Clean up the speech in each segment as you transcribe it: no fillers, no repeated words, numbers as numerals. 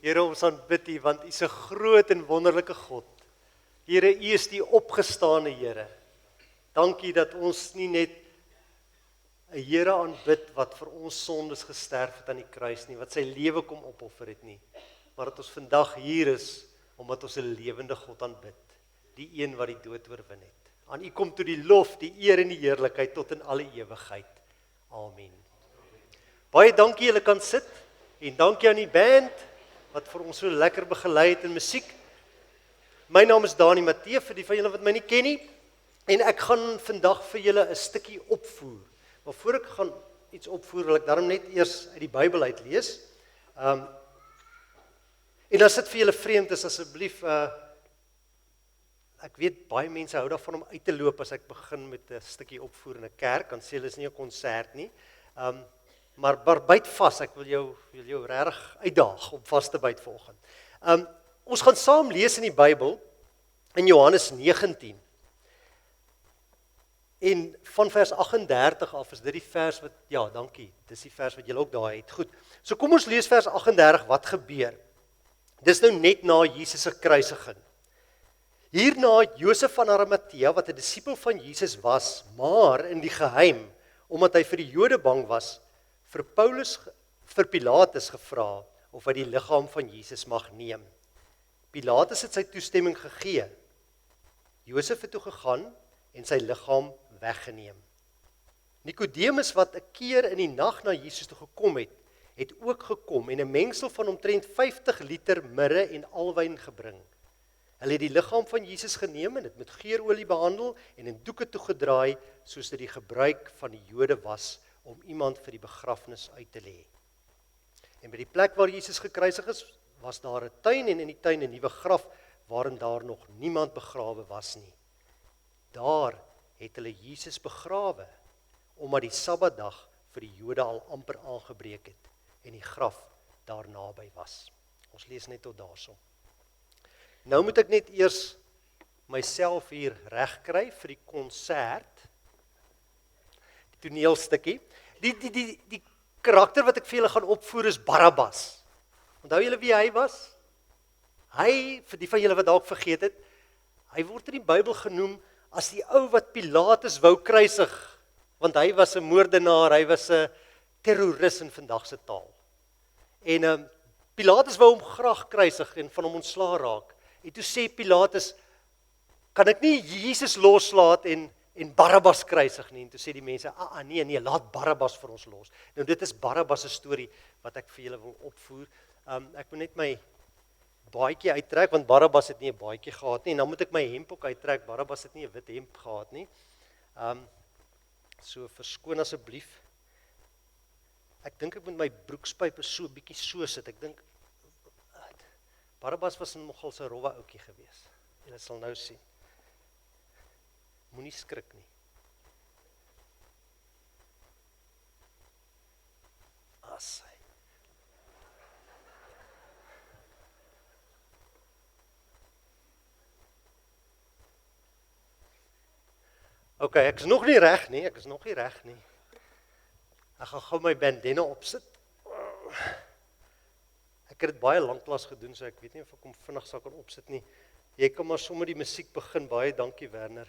Here, ons aanbid U, want U is 'n groot en wonderlike God. Here, U is die opgestane Here. Dankie dat ons nie net 'n Here aanbid wat vir ons sondes gesterf het aan die kruis nie, wat sy lewe kom opoffer het nie, maar dat ons vandag hier is, omdat ons 'n lewende God aanbid, die een wat die dood oorwin het. Aan U kom toe die lof, die eer en die heerlikheid tot in alle ewigheid. Amen. Baie dankie julle kan sit, en dankie aan die band, wat vir ons so lekker begelei het in musiek. My naam is Dani Matthee, vir die van julle wat my nie ken nie, en ek gaan vandag vir julle 'n stukkie opvoer. Maar voor ek gaan iets opvoer, wil ek daarom net eers uit die Bybel uitlees. En as dit vir julle vreemd is, asseblief, ek weet baie mense hou daarvan om uit te loop as ek begin met 'n stukkie opvoer in 'n kerk, dan sê hulle is nie 'n konsert nie. Maar byt vas, ek wil jou regtig uitdaag om vas te byt vanoggend. Ons gaan saam lees in die Bybel in Johannes 19. En van vers 38 af is dit die vers wat, ja, dankie, dis die vers wat julle ook daar het. Goed, so kom ons lees vers 38, wat gebeur? Dis nou net na Jesus se kruisiging. Hierna het Josef van Arimatea, wat 'n disipel van Jesus was, maar in die geheim, omdat hy vir die Jode bang was, vir Pilatus gevra of hy die liggaam van Jesus mag neem. Pilatus het sy toestemming gegee. Josef het toe gegaan en sy liggaam weggeneem. Nikodemus, wat 'n keer in die nag na Jesus toe gekom het ook gekom en 'n mengsel van omtrent 50 liter mirre en alwyn gebring. Hulle het die liggaam van Jesus geneem en dit met geurolie behandel en in doeke toegedraai, soos dit die gebruik van die Jode was om iemand vir die begrafnis uit te lê. En by die plek waar Jesus gekruisig is, was daar 'n tuin en in die tuin 'n nuwe graf waarin daar nog niemand begrawe was nie. Daar het hulle Jesus begrawe, omdat die Sabbatdag vir die Jode al amper aangebreek het en die graf daar naby was. Ons lees net tot daarso. Nou moet ek net eers myself hier regkry vir die konsert, die toneelstukkie. Die karakter wat ek vir julle gaan opvoer is Barabbas. Onthou julle wie hy was? Hy, vir die van julle wat dalk vergeet het, hy word in die Bybel genoem as die ou wat Pilatus wou kruisig, want hy was 'n moordenaar, hy was 'n terroris in vandag se taal. En Pilatus wou hom graag kruisig en van hom ontslaa raak. En toe sê Pilatus, kan ek nie Jesus loslaat en Barabbas kruisig nie? En toe sê die mense, nee, laat Barabbas vir ons los. Nou dit is Barabbas se storie wat ek vir julle wil opvoer. Ek moet net my baadjie uittrek, want Barabbas het nie 'n baadjie gehad nie, en dan moet ek my hemp ook uittrek, Barabbas het nie 'n wit hemp gehad nie. So verskoon asseblief. Ek dink ek moet my broekspype so 'n bietjie so sit, ek dink, Barabbas was nogal 'n rowwe ouetjie gewees. Julle sal nou sien. Moenie skrik nie. Asai. OK, ek is nog nie reg nie, Ek gaan gou my bandana opsit. Ek het dit baie lanklaas gedoen, so ek weet nie of ek hom vinnig sal kan opsit nie. Jy kan maar sommer die musiek begin. Baie dankie, Werner.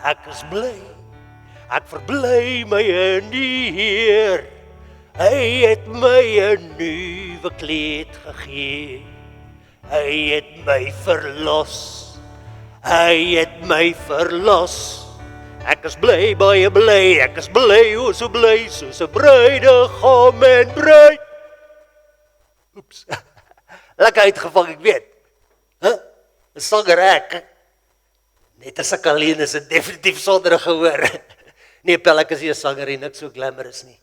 Ek is bly, ek verbly my in die Heer. Hy het my 'n nuwe kleed gegee. Hy het my verlos. Ek is bly, baie bly, ek is bly, o so bly, soos 'n bruidegom en bruid. Oeps, lekker uitgevang, ek weet. 'n Sanger ek. Net as ek alleen is, dit definitief sonder 'n gehoor. Nee, Pel, ek is nie 'n sanger en niks so glamorous nie.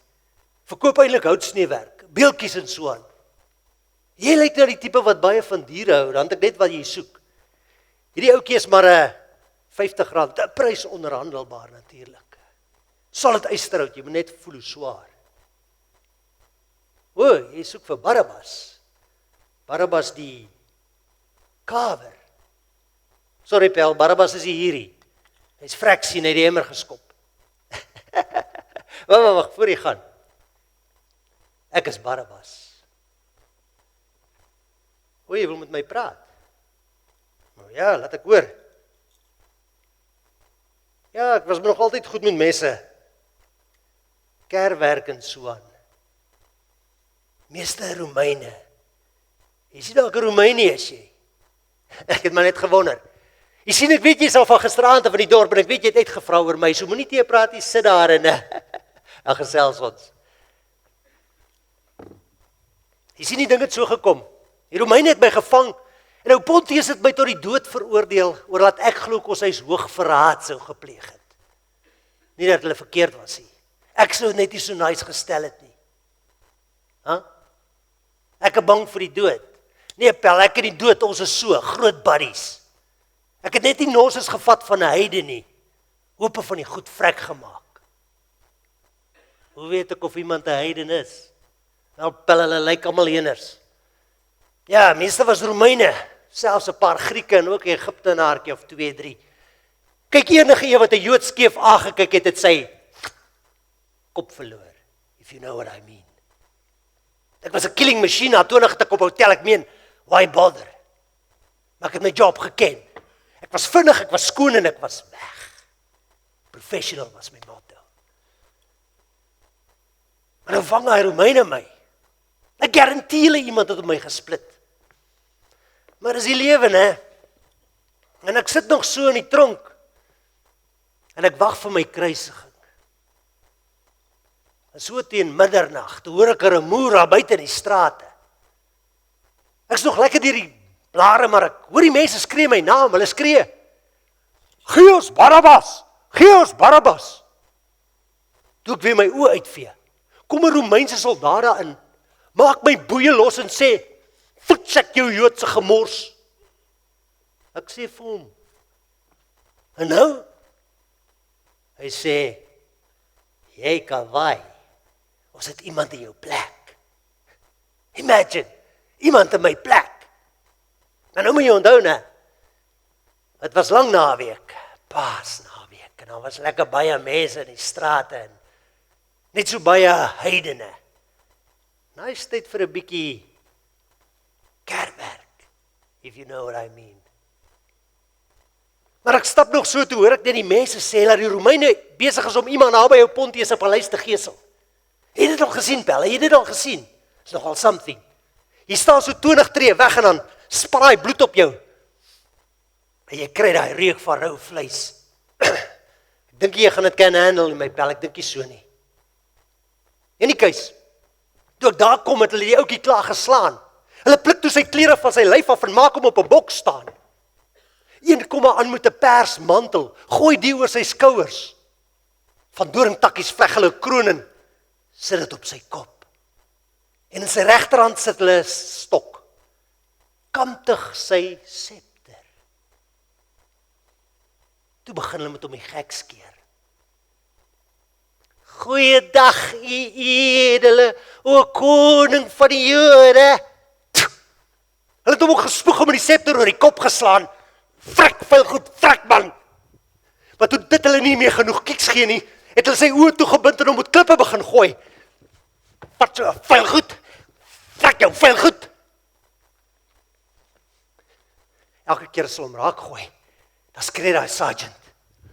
Verkoop eintlik houtsneewerk, beeltjies en so aan. Jy lyk na die tipe wat baie van diere hou, dan het ek net wat jy soek. Hierdie ouetjie is maar 'n R50, 'n prys onderhandelbaar natuurlik. Solid ysterhout, jy moet net voel hoe swaar. O, jy soek vir Barabbas. Barabbas die kawer. Sorry Pel, Barabbas is hierdie. Hy's vrek sien, hy het die emmer geskop. Wag, voor jy gaan. Ek is Barabbas. O, jy wil met my praat? Nou ja, laat ek hoor. Ja, ek was nog altyd goed met mense. Kerwerk en so aan. Meeste Romeine. Jy sien dalk 'n Romeine is jy. Ek het maar net gewonder. Jy sien, ek weet jy is al van gisteraand af in die dorp en ek weet jy het uitgevra oor my, so moenie te praat, jy sit daar en dan gesels ons. Jy sien, die ding het so gekom. Die Romeine het my gevang en nou Pontius het my tot die dood veroordeel oor dat ek glo Kossuis hoogverraad sou gepleeg het. Nie dat hulle verkeerd was nie. Ek sou net nie so nice gestel het nie. Ek is bang vir die dood. Nee, Pel, ek en die dood, ons is so groot buddies. Ek het net die nonsens gevat van 'n heide nie. Hoope van die goed vrek gemaak. Hoe weet ek of iemand 'n heiden is? Nou, Pel, hulle lyk almal heeners. Ja, meeste was Romeine, selfs 'n paar Grieke en ook 'n Egiptenaartjie of 2, 3. Kyk, enige een wat 'n Jood skeef aangekyk het sy kop verloor, if you know what I mean. Ek was 'n killing machine na 20 het ek op hotel, ek meen, why bother? Maar ek het my job geken. Ek was vinnig, ek was skoon en ek was weg. Professional was my motto. Maar nou vang hy Romeine my. Ek garandeer julle iemand het op my gesplit. Maar dis die lewe, né? En ek sit nog so in die tronk. En ek wag vir my kruisiging. En so teen middernag, toe hoor ek 'n rumoer daar buite in die strate. Ek's nog lekker deur die blare, maar ek hoor die mense skree my naam, hulle skree, "Gee ons Barabbas! Gee ons Barabbas!" Toe ek weer my oë uitvee, kom 'n Romeinse soldaat daarin, maak my boeie los en sê, "Voetsek jou Joodse gemors." Ek sê vir hom, "En nou?" Hy sê, "Jy kawaai, ons het iemand in jou plek." Imagine, iemand in my plek. En nou moet jy onthou, né? Het was lang naweek, Paasnaweek, en daar was lekker baie mense in die strate en net so baie heidene. Nou is tyd vir 'n bietjie kerkwerk, if you know what I mean. Maar ek stap nog so toe, hoor ek net die mense sê dat die Romeine besig is om iemand naby jou Pontius se paleis te gesel. Het jy dit al gesien, Pel? Het jy dit al gesien? Is nogal something. Jy staan so 20 tree weg en dan spraai bloed op jou. En jy kry daai reuk van rou vleis. Ek dink jy gaan dit kan handle in my Pel, ek dink nie so nie. En die keus, toe ek daar kom het hulle die ouetjie klaar geslaan. Hulle pluk toe sy klere van sy lyf af en maak hom op 'n bok staan. Een kom aan met 'n persmantel, gooi die oor sy skouers. Van doringtakkies vleg hulle 'n kroon en sit dit op sy kop. En in sy regterhand sit hulle 'n stok. Kantig sy scepter. Toe begin hulle met hom die gek skeer. "Goeiedag, u edele, o koning van die Jode." Hulle het hom ook gespoeg om met die scepter oor die kop geslaan. "Vrek, vuil goed, vrek man." Maar toe dit hulle nie meer genoeg kiks gee nie, het hulle sy oë toegebind en hom met klippe begin gooi. "Wat so, vuil goed, vrek jou, vuil goed." Elke keer as hulle hom raak gooi, dan skree daai sergeant,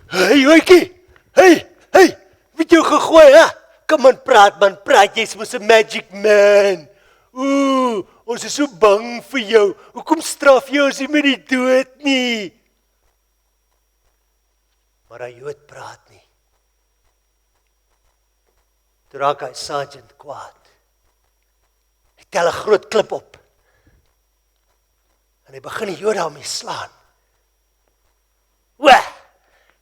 "Hey, joetjie, hey, wie het jou gegooi, hè? Kom aan, man, praat, jy's mos 'n magic man. Ooh, ons is so bang vir jou. Hoekom straf jy ons nie met die dood nie?" Maar hy Jood praat nie. Toe raak hy sergeant kwaad. Hy tel 'n groot klip op. En hy begin die Jode daarmee slaan. "Wah,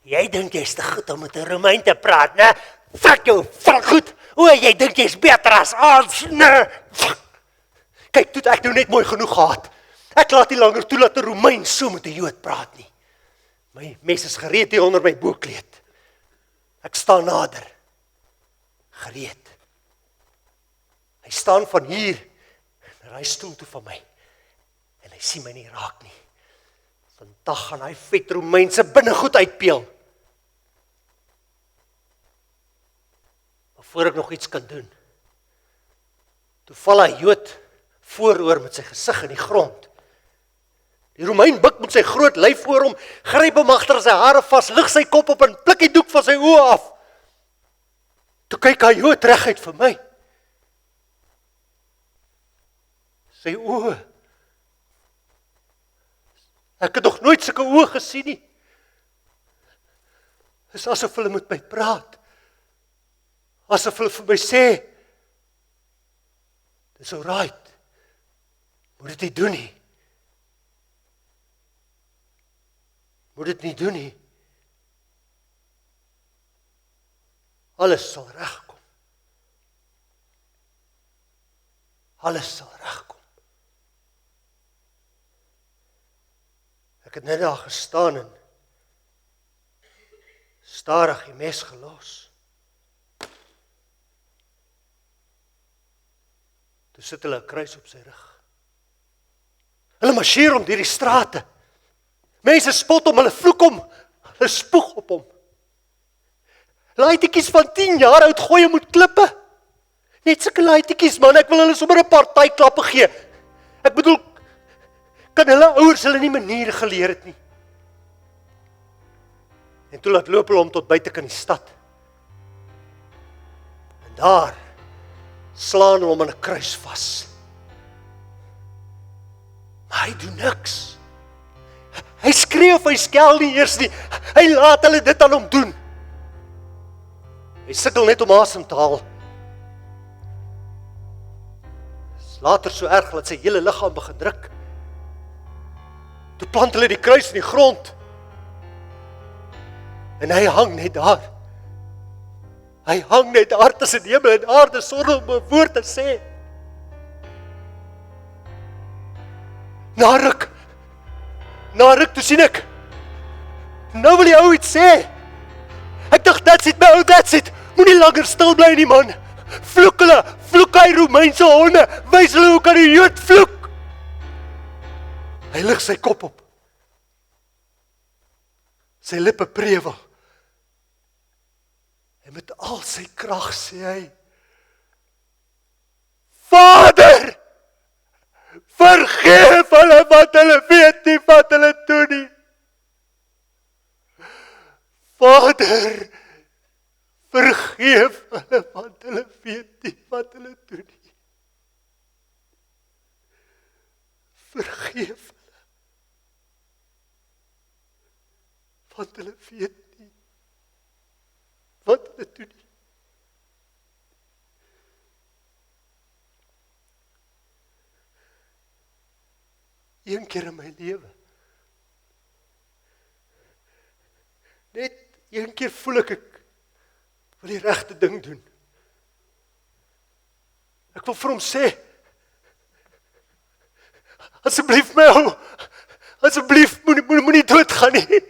jy dink jy's te goed om met 'n Romein te praat, né? Fuck jou, val goed. O, jy dink jy's beter as ons, né? Kyk, toe het ek nou net mooi genoeg gehad. Ek laat nie langer toe dat 'n Romein so met 'n Jood praat nie. My mes is gereed hier onder my boekleed. Ek staan nader. Gereed. Hy staan van hier na hy stoel toe van my. En hy sien my nie raak nie. Vandag gaan hy vet Romeinse binnegoed uitpeel. Maar voor ek nog iets kan doen, toe val hy Jood vooroor met sy gesig in die grond. Die Romein buk met sy groot lyf voor hom, gryp hom agter sy hare vas, lig sy kop op en pluk die doek van sy oë af. Toe kyk hy Jood reguit vir my. Sy oë. Ek het nog nooit sulke oë gesien nie. Dis asof hulle met my praat. Asof hulle vir my sê, dis alright. Moet dit nie doen nie. Moet dit nie doen nie. Alles sal regkom. Alles sal regkom. Ek het net daar gestaan en stadig die mes gelos. Toe sit hulle 'n kruis op sy rug. Hulle marseer hom deur die strate. Mense spot hom, hulle vloek hom, hulle spoeg op hom. Laaitjies van 10 jaar oud gooi hom met klippe. Net sulke laaitjies, man, ek wil hulle sommer 'n paar partyklappe gee. Ek bedoel, kan hulle ouers hulle nie maniere geleer het nie. En toe laat loop hulle hom tot buite kan die stad. En daar slaan hulle hom aan 'n kruis vas. Maar hy doen niks. Hy skree of hy skel nie eers nie. Hy laat hulle dit aan hom doen. Hy sukkel net om asem te haal. Is later so erg dat sy hele liggaam begin druk. Toe plant hulle die kruis in die grond. En hy hang net daar. Hy hang net daar tussen hemel en aarde sonder om 'n woord te sê. Na ruk toe sien ek. Nou wil die ou iets sê. Ek dink that's it, my ou, that's it. Moenie langer stil bly nie, man. Vloek hulle, vloek hy Romeinse honde. Wys hulle hoe kan die Jood vloek. Hy lig sy kop op. Sy lippe prevel. En met al sy krag sê hy, Vader, vergeef hulle wat hulle weet nie wat hulle doen nie. Vader, vergeef hulle wat hulle weet nie wat hulle doen nie. Vergeef hulle wat hulle weet nie wat hulle doen nie. Een keer in my lewe. Net een keer voel ek wil die regte ding doen. Ek wil vir hom sê, asseblief my ou, asseblief moenie doodgaan nie.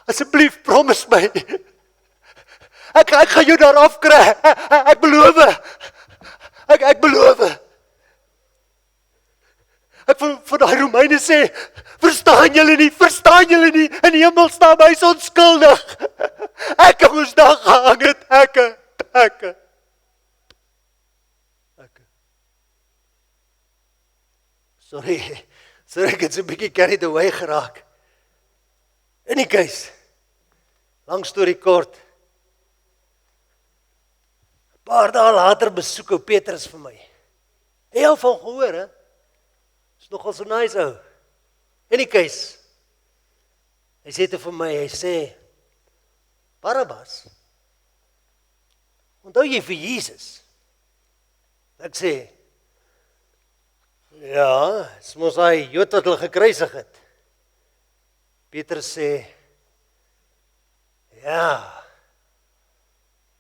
Asseblief promise my. Ek gaan jou daar afkry. Ek beloof. Ek beloof. Ek wil vir daai Romeine sê, verstaan julle nie, in die hemel staan hy onskuldig. Ek moes daar gehang het, ek. Sorry, ek het so 'n bietjie carried away geraak. In die case, lang storie kort, 'n paar dae later besoek ou Petrus vir my. Hy het al van gehoor, hè? Is nogal so nice ou. In die case, hy sê te vir my, hy sê, Barabbas, onthou jy vir Jesus? Ek sê, ja, dis mos hy Jood wat hulle gekruisig het. Petrus sê, ja,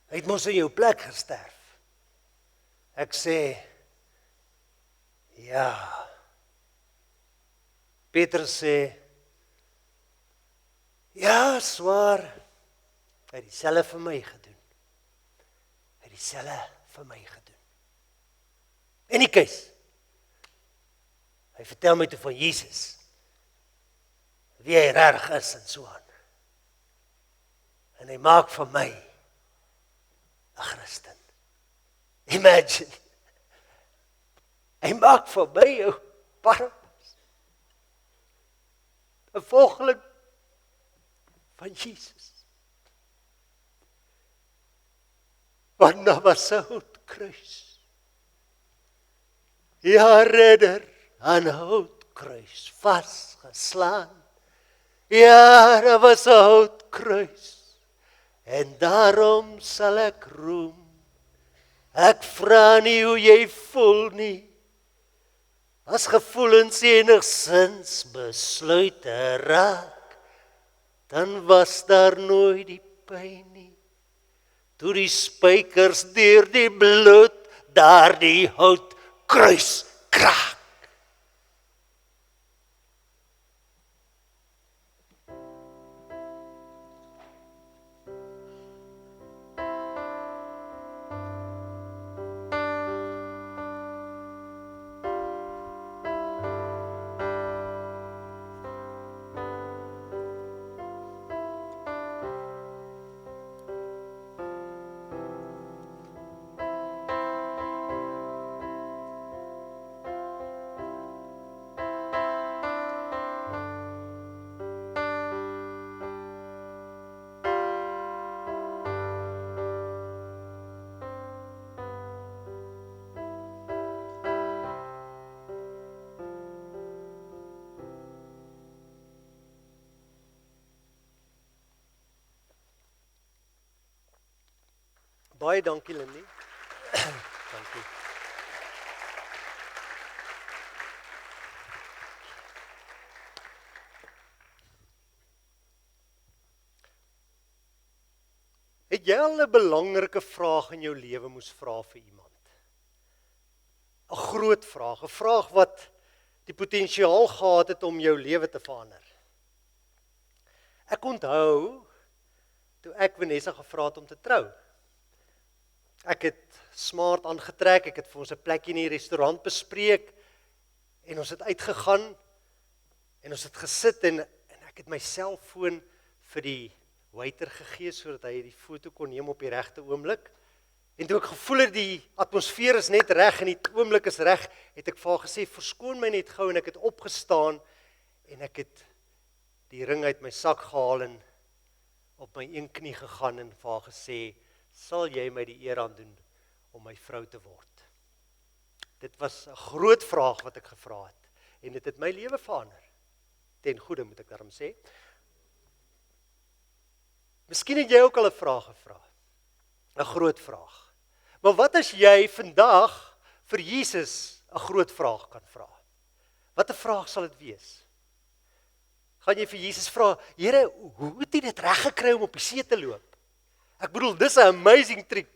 hy het mos in jou plek gesterf. Ek sê, Ja. Petrus sê, ja, swaar, hy het dieselfde vir my gedoen. Hy het dieselfde vir my gedoen. En die keus, hy vertel my toe van Jesus, wie hy reg is en so aan. En hy maak van my 'n Christen. Imagine. Hy maak van my 'n Barnabas, 'n volgeling van Jesus. Barnabas se houtkruis. Ja, redder aan 'n houtkruis vasgeslaan. Ja, daar was 'n houtkruis. En daarom sal ek roem. Ek vra nie hoe jy voel nie. As gevoelens enigsins besluit te raak, dan was daar nooit die pyn nie. Toe die spykers deur die bloed daardie houtkruis kraak. Baie dankie, Lindy. Dankie. Het jy al 'n belangrike vraag in jou lewe moes vra vir iemand? 'n Groot vraag, 'n vraag wat die potensiaal gehad het om jou lewe te verander. Ek onthou toe ek Vanessa gevra het om te trou. Ek het smart aangetrek, ek het vir ons 'n plekkie in die restaurant bespreek en ons het uitgegaan en ons het gesit en ek het my selfoon vir die waiter gegee sodat hy die foto kon neem op die regte oomblik. En toe ek gevoel het die atmosfeer is net reg en die oomblik is reg, het ek vir haar gesê, verskoon my net gou, en ek het opgestaan en ek het die ring uit my sak gehaal en op my een knie gegaan en vir haar gesê, sal jy my die eer aandoen om my vrou te word? Dit was 'n groot vraag wat ek gevra het en dit het my lewe verander. Ten goeie moet ek daarom sê. Miskien het jy ook al 'n vraag gevra. 'n Groot vraag. Maar wat as jy vandag vir Jesus 'n groot vraag kan vra? Wat 'n vraag sal dit wees? Gaan jy vir Jesus vra, Here, hoe het jy dit reg gekry om op die see te loop? Ek bedoel, dis 'n amazing trick.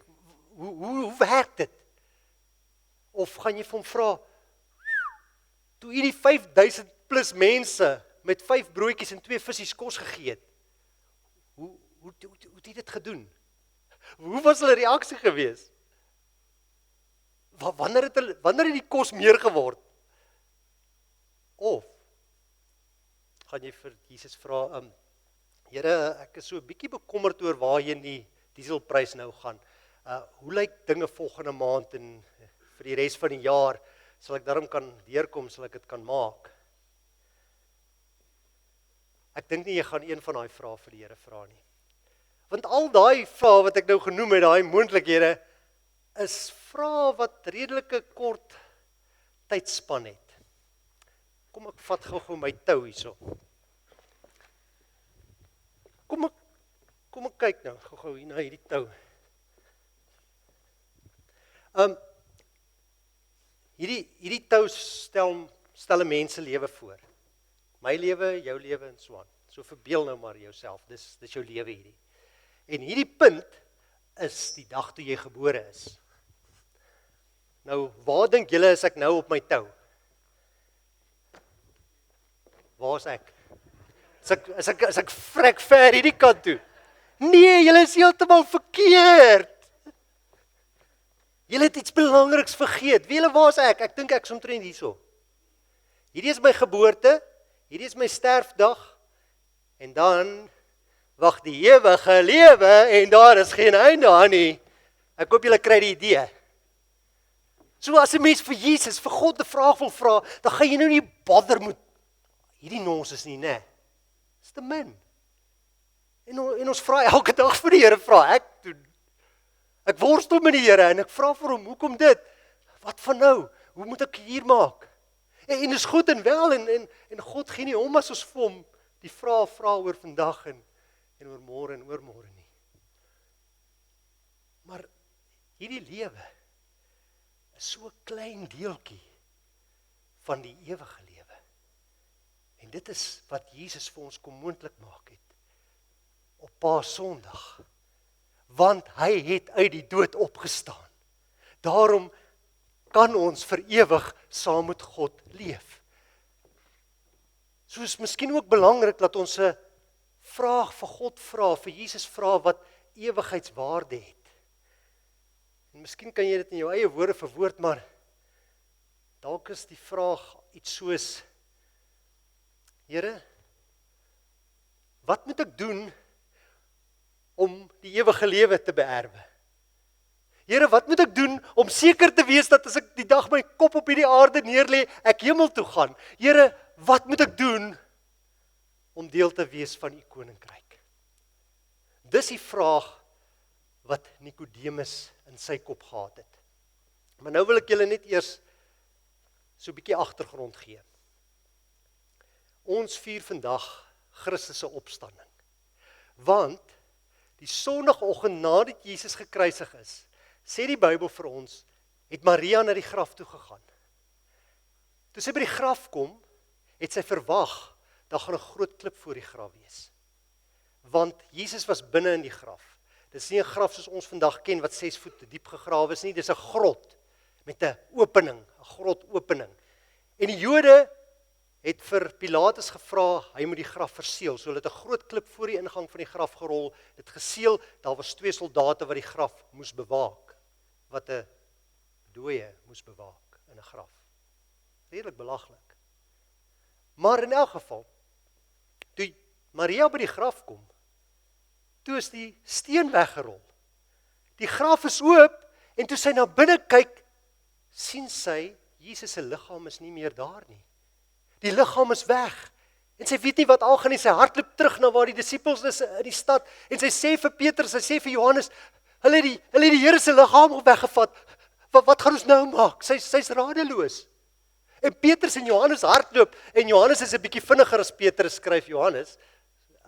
Hoe werk dit? Of gaan jy vir hom vra, toe jy die 5000 plus mense met 5 broodjies en 2 visies kos gegee het, hoe het jy dit gedoen? Hoe was hulle reaksie gewees? Wanneer het die kos meer geword? Of gaan jy vir Jesus vra, Here, ek is so 'n bietjie bekommerd oor waarheen die dieselprys nou gaan. Hoe lyk dinge volgende maand en vir die res van die jaar? Sal ek daarom kan deurkom, sal ek dit kan maak? Ek dink nie jy gaan een van daai vrae vir die Here vra nie. Want al daai vrae wat ek nou genoem het, daai moontlikhede, is vrae wat redelike kort tydspan het. Kom ek vat gou my tou hierso. Kom ek kyk nou gou hier na hierdie tou. Hierdie tou stel 'n mens se lewe voor. My lewe, jou lewe en so aan. So verbeel nou maar jouself, dis jou lewe hierdie. En hierdie punt is die dag toe jy gebore is. Nou, waar dink julle is ek nou op my tou? waar is ek? Is ek vrek ver hierdie kant toe? Nee, julle is heeltemal verkeerd. Julle het iets belangriks vergeet. Wie julle, waar is ek? Ek dink ek is omtrent hierso. Hierdie is my geboorte, hierdie is my sterfdag, en dan wag die ewige lewe, en daar is geen einde aan nie. Ek hoop julle kry die idee. So as 'n mens vir Jesus, vir God 'n vraag wil vra, dan gaan jy nou nie bother moet hierdie nonsens nie, né? Dis te min. En ons vra elke dag vir die Here vra. Ek worstel met die Here en ek vra vir hom, hoekom dit? Wat van nou? Hoe moet ek hier maak? En is goed en wel en God gee nie om as ons vir hom die vrae vra oor vandag en oor môre en oormôre nie. Maar hierdie lewe is so 'n klein deeltjie van die ewige lewe. En dit is wat Jesus vir ons kom moontlik maak het op Paasondag. Want hy het uit die dood opgestaan. Daarom kan ons vir ewig saam met God leef. So is miskien ook belangrik dat ons 'n vraag vir God vra, vir Jesus vra wat ewigheidswaarde het. En miskien kan jy dit in jou eie woorde verwoord, maar dalk is die vraag iets soos: Here, wat moet ek doen om die ewige lewe te beerwe? Here, wat moet ek doen om seker te wees dat as ek die dag my kop op hierdie aarde neerlê, ek hemel toe gaan? Here, wat moet ek doen om deel te wees van u koninkryk? Dis die vraag wat Nikodemus in sy kop gehad het. Maar nou wil ek julle net eers so 'n bietjie agtergrond gee. Ons vier vandag Christus se opstanding. Want die Sondagoggend nadat Jesus gekruisig is, sê die Bybel vir ons, het Maria na die graf toe gegaan. Toe sy by die graf kom, het sy verwag, daar gaan 'n groot klip voor die graf wees. Want Jesus was binne in die graf. Dit is nie 'n graf soos ons vandag ken, wat 6 voet diep gegrawe is nie, dit is 'n grot, met 'n opening, 'n grotopening. En die Jode het vir Pilatus gevra, hy moet die graf verseël. So hulle het 'n groot klip voor die ingang van die graf gerol, dit geseël, daar was 2 soldate wat die graf moes bewaak, wat 'n dooie moes bewaak in 'n graf. Redelik belaglik. Maar in elk geval, toe Maria by die graf kom, toe is die steen weggerol. Die graf is oop, en toe sy na binne kyk, sien sy, Jesus se liggaam is nie meer daar nie. Die liggaam is weg, en sy weet nie wat aangaan nie, sy hardloop terug na waar die disippels is in die stad, en sy sê vir Petrus, sy sê vir Johannes, hulle het die Here se liggaam weggevat, wat gaan ons nou maak? Sy's radeloos. En Petrus en Johannes hardloop, en Johannes is 'n bietjie vinniger as Petrus, skryf Johannes,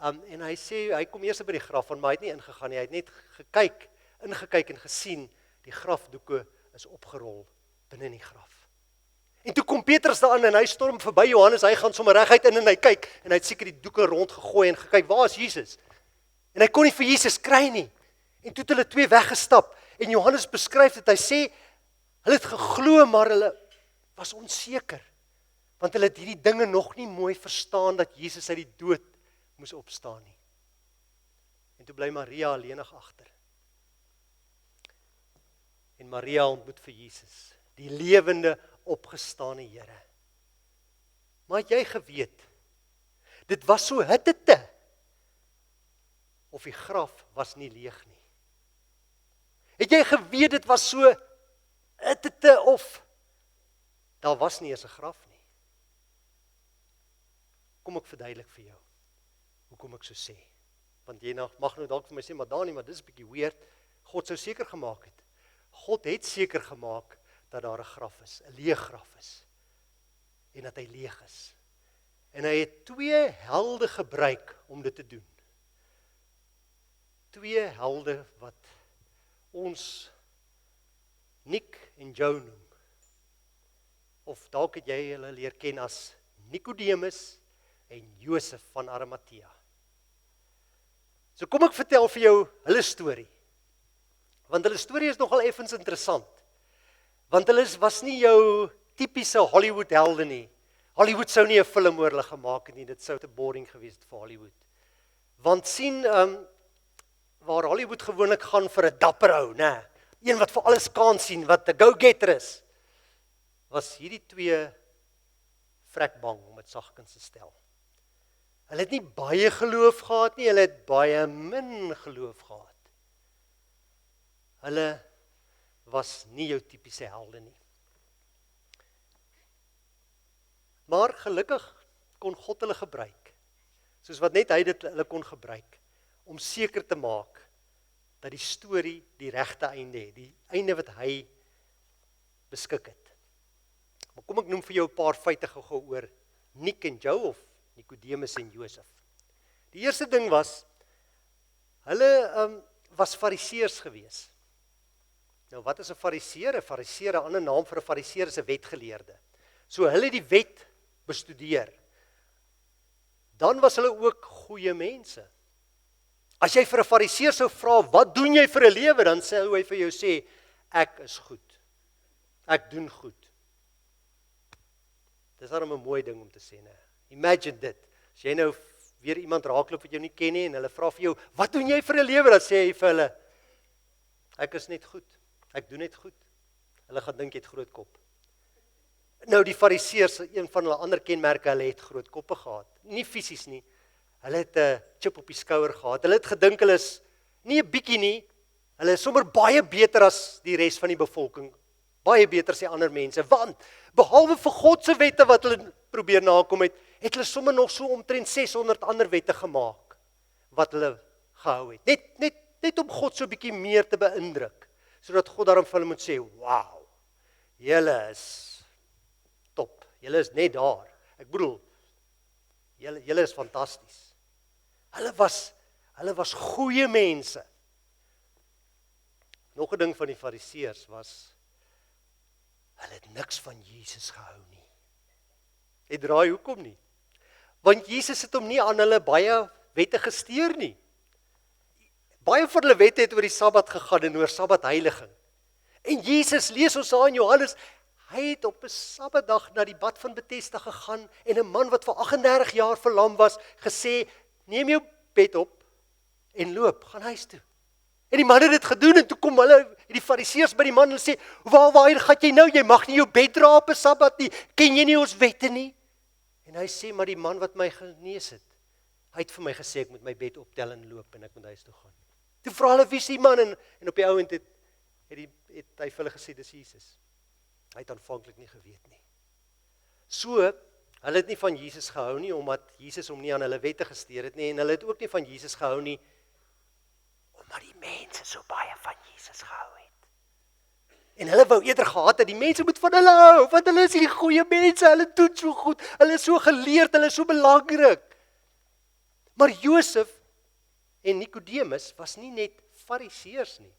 en hy sê, hy kom eers by die graf, maar hy het nie ingegaan nie, hy het net ingekyk en gesien, die grafdoeke is opgerol binne in die graf. En toe kom Petrus daaraan en hy storm verby Johannes, hy gaan sommer reguit in en hy kyk, en hy het seker die doeke rondgegooi en gekyk, waar is Jesus? En hy kon nie vir Jesus kry nie. En toe het hulle 2 weggestap, en Johannes beskryf dit, hy sê, hulle het geglo, maar hulle was onseker, want hulle het hierdie dinge nog nie mooi verstaan, dat Jesus uit die dood moes opstaan nie. En toe bly Maria alleenig agter. En Maria ontmoet vir Jesus, die lewende opgestane Here. Maar het jy geweet, dit was so hittete, of die graf was nie leeg nie? Het jy geweet, dit was so hittete, of daar was nie eens 'n graf nie? Kom ek verduidelik vir jou, hoekom ek so sê. Want jy mag nou dalk vir my sê, maar Dani, maar dis 'n bietjie weird. God sou seker gemaak het. God het seker gemaak dat daar 'n graf is, 'n leeg graf is, en dat hy leeg is. En hy het 2 helde gebruik om dit te doen. 2 helde wat ons Nick en Joe noem. Of dalk het jy hulle leer ken as Nikodemus en Josef van Arimatea. So kom ek vertel vir jou hulle storie. Want hulle storie is nogal effens interessant. Want hulle was nie jou tipiese Hollywood helde nie. Hollywood sou nie 'n film oor hulle gemaak het nie, dit sou te boring gewees het vir Hollywood. Want sien, waar Hollywood gewoonlik gaan vir 'n dapper ou, né? Een wat vir alles kan sien, wat 'n go-getter is, was hierdie twee vrek bang om dit sagkens te stel. Hulle het nie baie geloof gehad nie, hulle het baie min geloof gehad. Hulle was nie jou tipiese helde nie. Maar gelukkig kon God hulle gebruik, soos wat net hy dit hulle kon gebruik, om seker te maak dat die storie die regte einde het, die einde wat hy beskik het. Maar kom ek noem vir jou 'n paar feite gou oor Nik en Jou of Nikodemus en Josef. Die eerste ding was, hulle was fariseërs gewees. Nou wat is 'n fariseer? 'n Fariseer, 'n ander naam vir 'n fariseer is 'n wetgeleerde. So hulle het die wet bestudeer. Dan was hulle ook goeie mense. As jy vir 'n fariseer sou vra, wat doen jy vir 'n lewe? Dan sou hy vir jou sê, ek is goed. Ek doen goed. Dis daarom 'n mooi ding om te sê, né? Imagine dit. As jy nou weer iemand raakloop wat jy nie ken nie en hulle vra vir jou, wat doen jy vir 'n lewe? Dan sê jy vir hulle, ek is net goed. Ek doen net goed. Hulle gaan dink jy het groot kop. Nou die fariseërs, een van hulle ander kenmerke, hulle het groot koppe gehad. Nie fisies nie. Hulle het 'n chip op die skouer gehad. Hulle het gedink hulle is nie 'n bietjie nie. Hulle is sommer baie beter as die res van die bevolking. Baie beter as die ander mense, want behalwe vir God se wette wat hulle probeer nakom het, het hulle sommer nog so omtrent 600 ander wette gemaak wat hulle gehou het. Net om God so 'n bietjie meer te beïndruk, sodat God daarom vir hulle moet sê, "Wow, julle is top. Julle is net daar." Ek bedoel, julle is fantasties. Hulle was goeie mense. Nog 'n ding van die fariseërs was, hulle het niks van Jesus gehou nie. Het raai hoekom nie? Want Jesus het hom nie aan hulle baie wette gesteer nie. Baie van hulle wette het oor die Sabbat gegaan en oor Sabbatheiliging. En Jesus, lees ons daar in Johannes, hy het op 'n Sabbatdag na die bad van Bethesda gegaan en 'n man wat vir 38 jaar verlam was, gesê, neem jou bed op en loop, gaan huis toe. En die man het dit gedoen en toe kom hulle, die fariseërs by die man en sê, waarheen gaan jy nou? Jy mag nie jou bed dra op 'n Sabbat nie. Ken jy nie ons wette nie? En hy sê, maar die man wat my genees het, hy het vir my gesê, ek moet my bed optel en loop en ek moet huis toe gaan. Toe vra hulle, wie is die man? En op die ouend het hy vir hulle gesê, dis Jesus. Hy het aanvanklik nie geweet nie. So, hulle het nie van Jesus gehou nie, omdat Jesus hom nie aan hulle wette gesteer het nie, en hulle het ook nie van Jesus gehou nie, omdat die mense so baie van Jesus gehou het. En hulle wou eerder gehad het, die mense moet van hulle hou, want hulle is die goeie mense, hulle doen so goed, hulle is so geleerd, hulle is so belangrik. Maar Josef en Nikodemus was nie net fariseërs nie.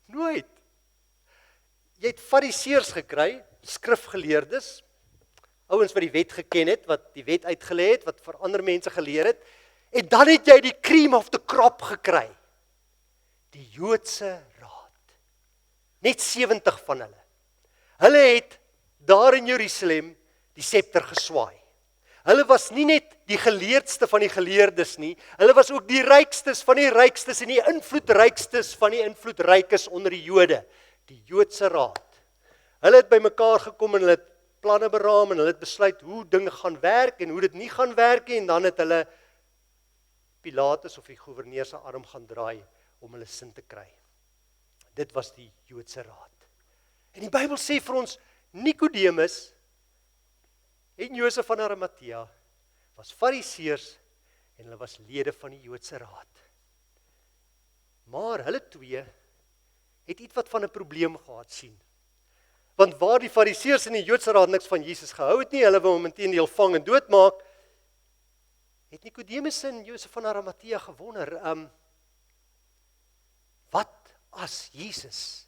Nooit. Jy het fariseërs gekry, skrifgeleerdes, ouens wat die wet geken het, wat die wet uitgelê het, wat vir ander mense geleer het, en dan het jy die cream of the crop gekry. Die Joodse Raad. Net 70 van hulle. Hulle het daar in Jerusalem die scepter geswaai. Hulle was nie net die geleerdste van die geleerdes nie, hulle was ook die rykstes van die rykstes en die invloedrykstes van die invloedrykes onder die Jode, die Joodse Raad. Hulle het bymekaar gekom en hulle het planne beraam en hulle het besluit hoe dinge gaan werk en hoe dit nie gaan werk nie, en dan het hulle Pilatus of die gouverneur se arm gaan draai om hulle sin te kry. Dit was die Joodse Raad. En die Bybel sê vir ons, Nikodemus en Josef van Arimatea was fariseërs en hulle was lede van die Joodse Raad. Maar hulle twee het iets wat van 'n probleem gehad sien. Want waar die fariseërs en die Joodse Raad niks van Jesus gehou het nie, hulle wou hom inteendeel vang en doodmaak, het Nikodemus en Josef van Arimatea gewonder, wat as Jesus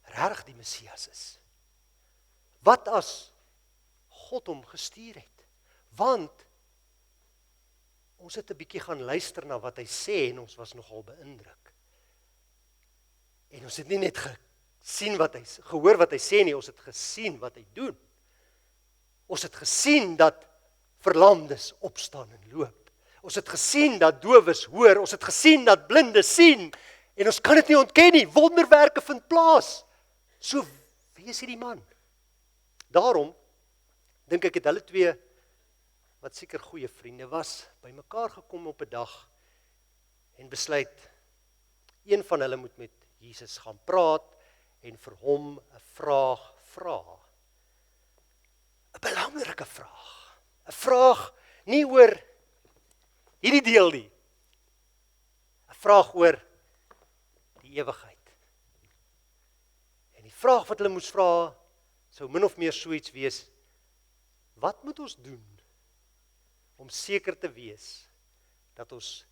regtig die Messias is? Wat as God hom gestuur het? Want ons het 'n bietjie gaan luister na wat hy sê en ons was nogal beïndruk. En ons het nie net gehoor wat hy sê nie, ons het gesien wat hy doen. Ons het gesien dat verlamdes opstaan en loop. Ons het gesien dat dowes hoor, ons het gesien dat blindes sien, en ons kan dit nie ontken nie, wonderwerke vind plaas. So, wie is hierdie man? Daarom, dink ek het hulle twee, wat seker goeie vriende was, by mekaar gekom op 'n dag, en besluit, een van hulle moet met Jesus gaan praat, en vir hom 'n vraag vra. 'n Belangrike vraag. 'n Vraag nie oor hierdie deel nie. 'n Vraag oor die ewigheid. En die vraag wat hulle moes vra, sou min of meer so iets wees, wat moet ons doen om seker te wees dat ons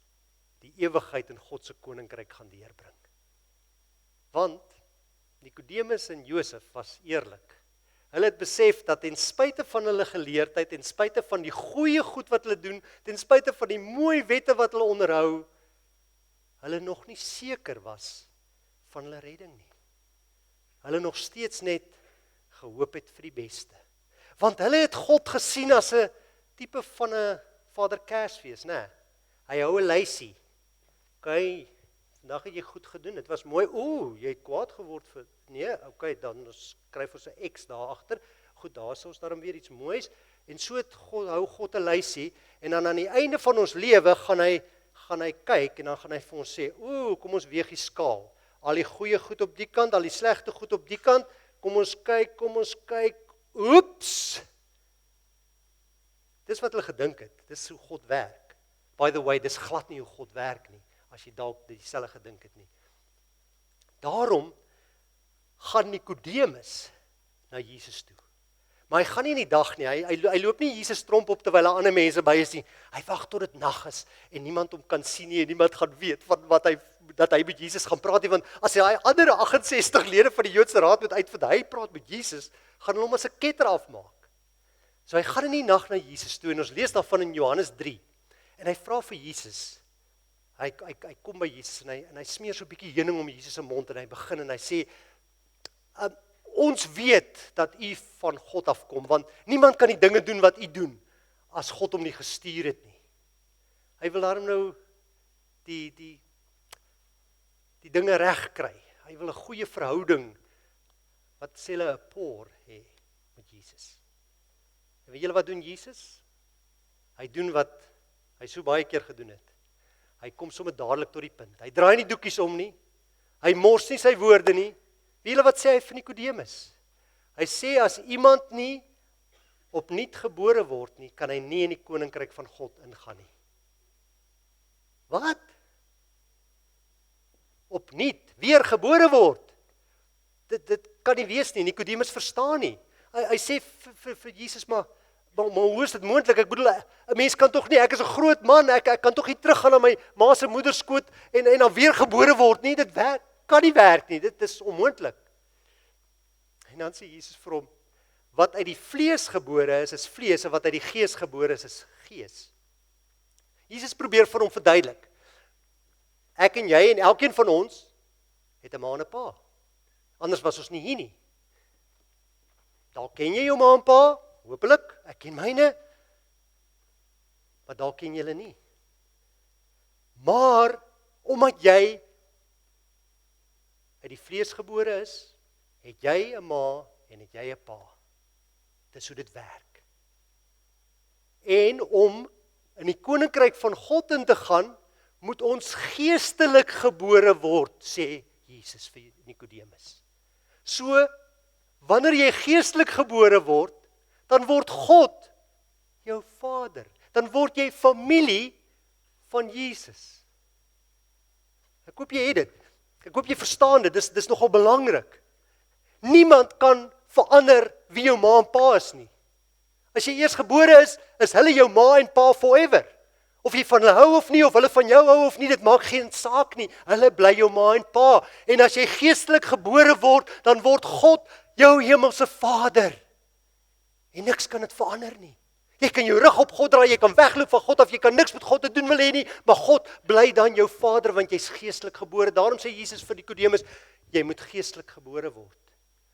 die ewigheid in God se koninkryk gaan deurbring? Want Nikodemus en Josef was eerlik. Hulle het besef dat ten spyte van hulle geleerdheid, ten spyte van die goeie goed wat hulle doen, ten spyte van die mooi wette wat hulle onderhou, hulle nog nie seker was van hulle redding nie. Hulle nog steeds net gehoop het vir die beste. Want hulle het God gesien as 'n tipe van 'n Vader Kersfees, né? Hy hou 'n lysie. Okay, vandag het jy goed gedoen, dit was mooi. Jy het kwaad geword vir, nee, okay, dan skryf ons 'n X daar agter. Goed, daar sou ons daarom weer iets moois. En so hou God 'n lysie, en dan aan die einde van ons lewe gaan hy kyk, en dan gaan hy vir ons sê, kom ons weeg die skaal. Al die goeie goed op die kant, al die slegte goed op die kant, kom ons kyk, oeps! Dis wat hulle gedink het, dis hoe God werk. By the way, dis glad nie hoe God werk nie, as jy dalk dieselfde gedink het nie. Daarom gaan Nikodemus na Jesus toe. Maar hy gaan nie in die dag nie, hy loop nie Jesus tromp op terwyl ander mense by is nie. Hy wag tot dit nag is en niemand hom kan sien nie en niemand gaan weet van dat hy met Jesus gaan praat nie, want as hy ander 68 lede van die Joodse Raad moet uitvind, hy praat met Jesus, gaan hulle hom as 'n ketter afmaak. So hy gaan in die nag na Jesus toe, en ons lees daarvan in Johannes 3, en hy vra vir Jesus, hy kom by Jesus, en hy smeer so 'n bietjie heuning om Jesus se mond, en hy begin, en hy sê, ons weet dat u van God afkom, want niemand kan die dinge doen wat u doen, as God hom nie gestuur het nie. Hy wil daarom nou die dinge reg kry. Hy wil 'n goeie verhouding, wat sê hulle, 'n rapport hê met Jesus. En weet julle wat doen Jesus? Hy doen wat hy so baie keer gedoen het. Hy kom sommer dadelik tot die punt. Hy draai nie doekies om nie. Hy mors nie sy woorde nie. Weet julle wat sê hy vir Nikodemus? Hy sê as iemand nie opnuut gebore word nie, kan hy nie in die koninkryk van God ingaan nie. Wat? Opnuut, weer gebore word. Dit kan nie wees nie. Nikodemus verstaan nie. Hy sê vir Jesus, maar hoe is dit moontlik? Ek bedoel, 'n mens kan tog nie, ek is 'n groot man, ek kan tog nie teruggaan na my ma se moederskoot en dan weer gebore word nie. Dit kan nie werk nie. Dit is onmoontlik. En dan sê Jesus vir hom, wat uit die vlees gebore is vlees, en wat uit die gees gebore is gees. Jesus probeer vir hom verduidelik. Ek en jy en elkeen van ons het 'n ma en 'n pa. Anders was ons nie hier nie. Dalk ken jy jou ma en pa, hopelik, ek ken myne, maar dalk ken jy hulle nie. Maar, omdat jy uit die vlees gebore is, het jy 'n ma en het jy 'n pa. Dis hoe dit werk. En om in die koninkryk van God in te gaan, moet ons geestelik gebore word, sê Jesus vir Nikodemus. So, wanneer jy geestelik gebore word, dan word God jou vader. Dan word jy familie van Jesus. Ek hoop jy het dit. Ek hoop jy verstaan dit. Dis nogal belangrik. Niemand kan verander wie jou ma en pa is nie. As jy eers gebore is hulle jou ma en pa forever. Of jy van hulle hou of nie, of hulle van jou hou of nie, dit maak geen saak nie. Hulle bly jou ma en pa. En as jy geestelik gebore word, dan word God jou hemelse Vader. En niks kan dit verander nie. Jy kan jou rug op God draai, jy kan wegloop van God af, jy kan niks met God te doen wil hê nie, maar God bly dan jou Vader, want jy's geestelik gebore. Daarom sê Jesus vir Nikodemus, jy moet geestelik gebore word.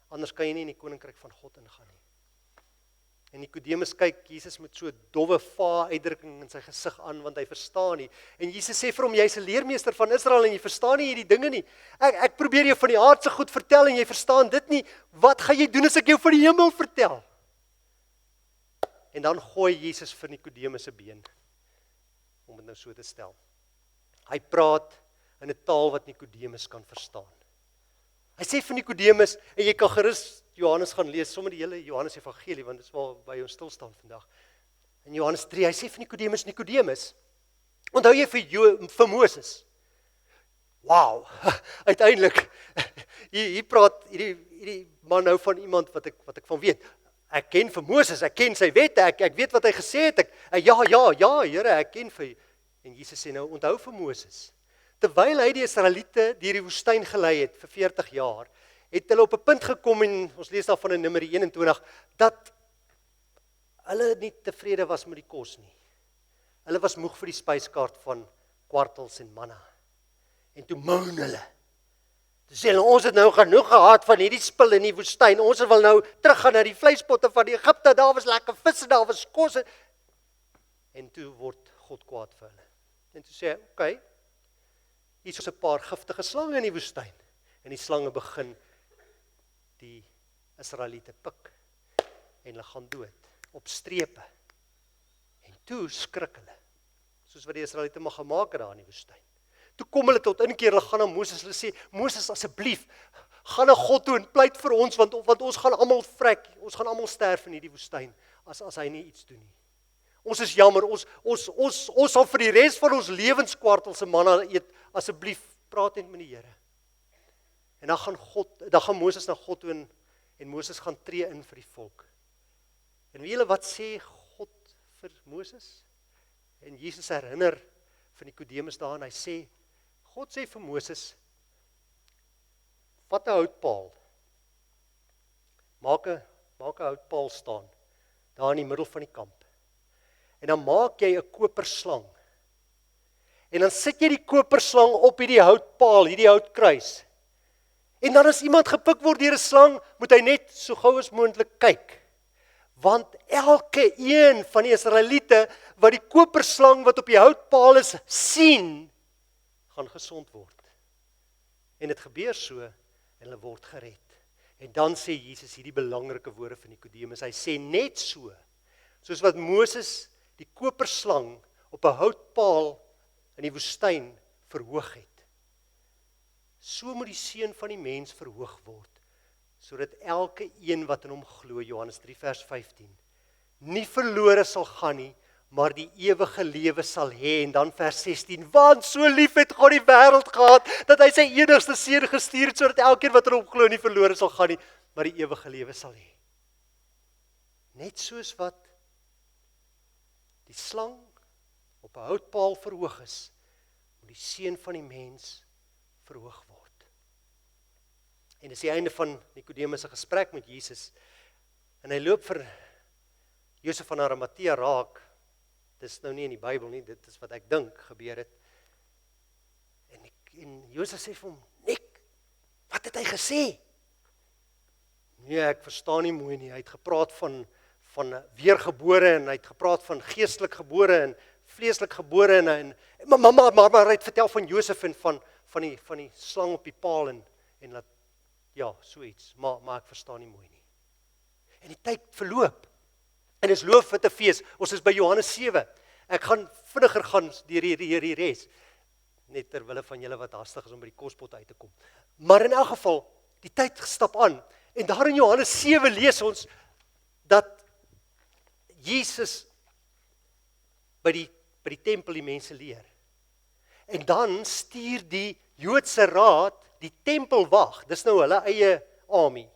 Anders kan jy nie in die koninkryk van God ingaan nie. En Nikodemus kyk Jesus met so 'n dowwe uitdrukking in sy gesig aan, want hy verstaan nie. En Jesus sê vir hom, jy's 'n leermeester van Israel en jy verstaan nie hierdie dinge nie. Ek probeer jou van die aardse goed vertel en jy verstaan dit nie. Wat gaan jy doen as ek jou van die hemel vertel? En dan gooi Jesus vir Nikodemus se been, om dit nou so te stel. Hy praat in 'n taal wat Nikodemus kan verstaan. Hy sê vir Nikodemus, en jy kan gerus Johannes gaan lees, sommer die hele Johannes Evangelie, want dit is waar by ons stil staan vandag. In Johannes 3, hy sê vir Nikodemus, onthou jy vir Moses? Wow, uiteindelik, hier praat hierdie man nou van iemand wat ek van weet. Ek ken vir Moses, ek ken sy wette, ek weet wat hy gesê het, ja, Here, ek ken vir, en Jesus sê nou, onthou vir Moses, terwyl hy die Israeliete deur die woestyn gelei het vir 40 jaar, het hulle op 'n punt gekom, en ons lees daarvan in Numeri 21, dat hulle nie tevrede was met die kos nie. Hulle was moeg vir die spyskaart van kwartels en manna. En toe moan hulle. Toe sê hulle, ons het nou genoeg gehad van hierdie spul in die woestyn, ons wil nou teruggaan na die vleispotte van Egipte, daar was lekker vis en daar was kos. En toe word God kwaad vir hulle. En toe sê hy, okay, hier is 'n paar giftige slange in die woestyn. En die slange begin die Israeliete pik. En hulle gaan dood, op strepe. En toe skrik hulle, soos wat die Israeliete maar gemaak het daar in die woestyn. Toe kom hulle tot inkeer, hulle gaan na Moses, hulle sê, Moses, asseblief, gaan na God toe en pleit vir ons, want ons gaan almal vrek, ons gaan almal sterf in hierdie woestyn, as hy nie iets doen nie. Ons is jammer, ons sal vir die res van ons lewenskwartels en manna eet, asseblief, praat net met die Here. En dan gaan Moses na God toe en Moses gaan tree in vir die volk. En weet julle wat sê God vir Moses? En Jesus herinner vir Nikodemus daaraan, hy sê, God sê vir Moses, vat 'n houtpaal, maak 'n houtpaal staan, daar in die middel van die kamp. En dan maak jy 'n koperslang. En dan sit jy die koperslang op hierdie houtpaal, hierdie houtkruis. En dan as iemand gepik word deur 'n slang, moet hy net so gou as moontlik kyk. Want elke een van die Israeliete wat die koperslang wat op die houtpaal is sien, gaan gesond word. En dit gebeur so en hulle word gered. En dan sê Jesus hierdie belangrike woorde vir Nikodemus. Hy sê net so, soos wat Moses die koperslang op 'n houtpaal in die woestyn verhoog het. So moet die seun van die mens verhoog word, sodat elke een wat in hom glo, Johannes 3 vers 15, nie verlore sal gaan nie, maar die ewige lewe sal hê. En dan vers 16, want so lief het God die wêreld gehad, dat hy sy enigste seun gestuur het, sodat elkeen wat in hom glo nie verlore sal gaan nie, maar die ewige lewe sal hê. Net soos wat die slang op 'n houtpaal verhoog is, moet die seun van die mens verhoog word. En dis die einde van Nikodemus se gesprek met Jesus. En hy loop vir Josef van Arimatea raak. Dis nou nie in die Bybel nie, dit is wat ek dink gebeur het. En Josef sê vir hom, Nik, wat het hy gesê? Nee, ek verstaan nie mooi nie. Hy het gepraat van weergebore en hy het gepraat van geestelik gebore en vleeslik gebore maar hy het vertel van Josef en van die slang op die paal en laat, ja, so iets, maar ek verstaan nie mooi nie. En die tyd verloop. En dis Loofhuttefees, ons is by Johannes 7. Ek gaan vinniger gaan deur die res, net terwille van julle wat hastig is om by die kospot uit te kom. Maar in elk geval, die tyd gestap aan, en daar in Johannes 7 lees ons, dat Jesus by die tempel die mense leer. En dan stuur die Joodse raad, die tempelwag, dis nou hulle eie army,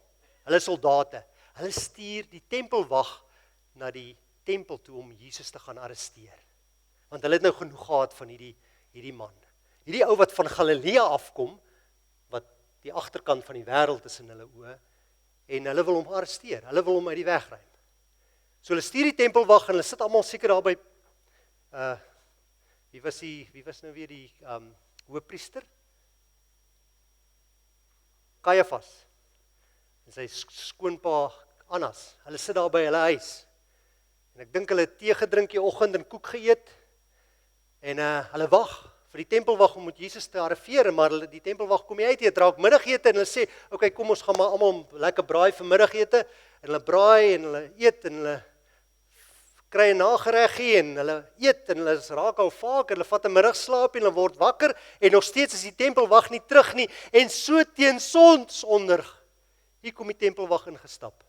hulle soldate, hulle stuur die tempelwag na die tempel toe om Jesus te gaan arresteer. Want hulle het nou genoeg gehad van hierdie man. Hierdie ou wat van Galilea afkom, wat die agterkant van die wêreld is in hulle oë, en hulle wil hom arresteer, hulle wil hom uit die weg ruim. So hulle stuur die tempelwag en hulle sit almal seker daar by, wie was nou weer die hoëpriester? Kajafas, en sy skoonpa Annas, hulle sit daar by hulle huis, En ek dink hulle het tee gedrink die oggend en koek geëet. En hulle wag vir die tempelwag om met Jesus te arriveer, maar die tempelwag kom nie uit, het raak middagete en hulle sê, okay, kom ons gaan maar almal lekker braai vir middagete. En hulle braai en hulle eet en hulle kry 'n nagereggie en hulle eet en hulle raak al vaak en hulle vat 'n middagslaap en hulle word wakker en nog steeds is die tempelwag nie terug nie en so teen sonsonder hier kom die tempelwag ingestap.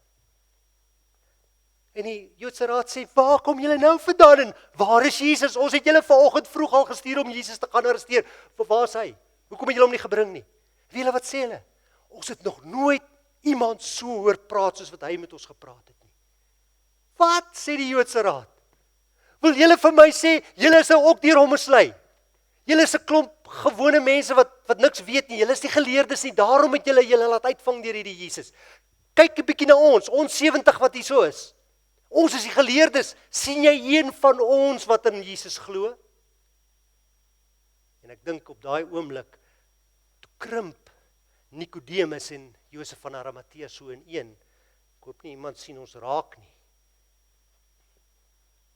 En die Joodse raad sê, waar kom julle nou vandaan en waar is Jesus? Ons het julle vanoggend vroeg al gestuur om Jesus te gaan arresteer. Waar is hy? Hoekom het julle hom nie gebring nie? Weet julle wat sê hulle? Ons het nog nooit iemand so hoor praat soos wat hy met ons gepraat het nie. Wat sê die Joodse raad? Wil julle vir my sê, julle is nou ook deur hom mislei? Julle is 'n klomp gewone mense wat niks weet nie. Julle is die geleerdes nie. Daarom het julle laat uitvang deur hierdie Jesus. Kyk 'n bietjie na ons 70 wat hier so is. Ons is die geleerdes. Sien jy een van ons wat in Jesus glo? En ek dink op daai oomblik toe krimp Nikodemus en Josef van Arimatea so in een. Ek hoop nie iemand sien ons raak nie.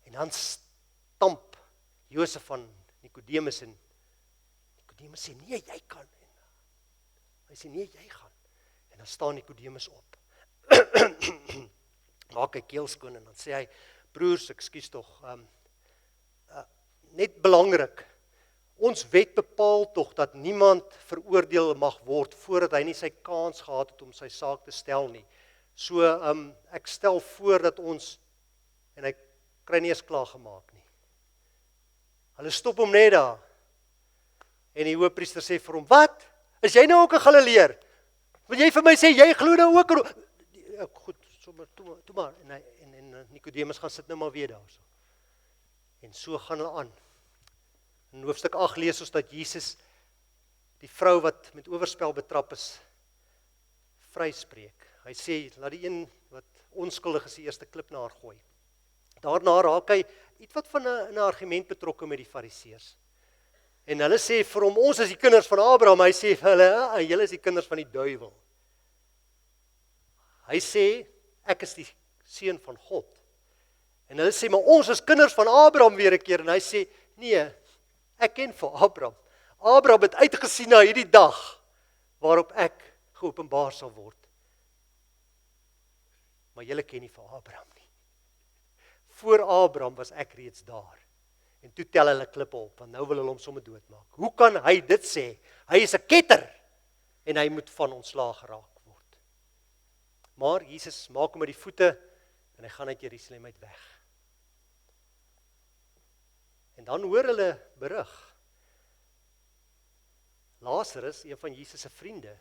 En dan stamp Josef van Nikodemus en Nikodemus sê, nee, jy kan. En hy sê, nee, jy gaan. En dan staan Nikodemus op. Maak hy keel skoon en dan sê hy, broers, ekskuus tog, net belangrik, ons wet bepaal tog dat niemand veroordeel mag word voordat hy nie sy kans gehad het om sy saak te stel nie. So, ek stel voor dat ons, en hy kry nie eens klaar gemaak nie. Hulle stop hom net daar. En die hoofpriester sê vir hom, wat? Is jy nou ook 'n Galileër? Wil jy vir my sê, jy glo nou ook? Goed, sommer, toe maar. En Nikodemus gaan sit nou maar weer daar. So. En so gaan hulle aan. In hoofstuk 8 lees ons dat Jesus, die vrou wat met oorspel betrap is, vryspreek. Hy sê, laat die een wat onskuldig is die eerste klip na haar gooi. Daarna raak hy iets wat van 'n argument betrokke met die Fariseërs. En hulle sê vir hom, ons is die kinders van Abraham. Hy sê vir hulle, julle is die kinders van die duiwel. Hy sê, ek is die seun van God. En hulle sê, maar ons is kinders van Abraham weer 'n keer. En hy sê, nee, ek ken vir Abraham. Abraham het uitgesien na hierdie dag waarop ek geopenbaar sal word. Maar julle ken nie vir Abraham nie. Voor Abraham was ek reeds daar. En toe tel hulle klippe op, want nou wil hulle hom sommer doodmaak. Hoe kan hy dit sê? Hy is 'n ketter en hy moet van ontslae geraak word. Maar Jesus maak hom met die voete en hy gaan uit Jerusalem uit weg. En dan hoor hulle berig. Lazarus, een van Jesus se vriende,